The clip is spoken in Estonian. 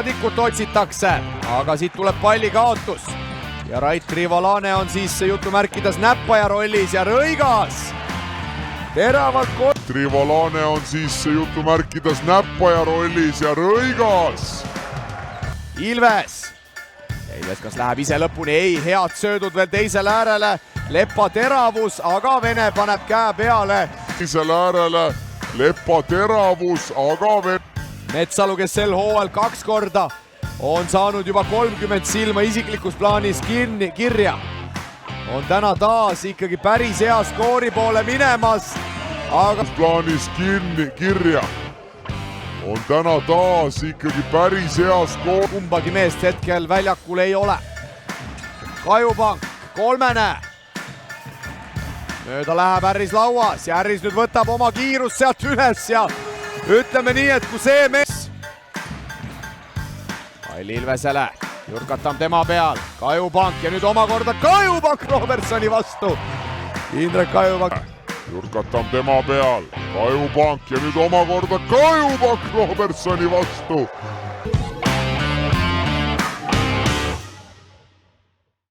Kadikut otsitakse, aga siit tuleb palli kaotus. Ja Rait Rivolane on siis jutumärkides näppaja rollis ja Rõigas. Teravalt Rivolane on siis jutumärkides näppaja rollis ja Rõigas. Ilves. Ilves kas läheb ise lõpuni? Ei, head söödud veel teisele äärele. Lepa teravus, aga Vene paneb käe peale. Teisele äärele Lepa teravus, aga Vene. Metsalu, kes sel hooajal 2 korda on saanud juba 30 silma isiklikus plaanis kirja. On täna taas ikkagi päris hea skoori poole minemas. Aga plaanis kirja. On täna taas ikkagi päris hea skoor. Kumbagi meest hetkel väljakul ei ole. Kajupank, kolmene. Mööda läheb Harris lauas ja Harris nüüd võtab oma kiirust sealt üles ja ütleme nii, et kui see mees. Kalli Ilvesele, Jurkatam tema peal, Kajupank ja nüüd omakorda Kajupank Robertsoni vastu. Indrek Kajupank. Jurkatam tema peal, Kajupank ja nüüd omakorda Kajupank Robertsoni vastu.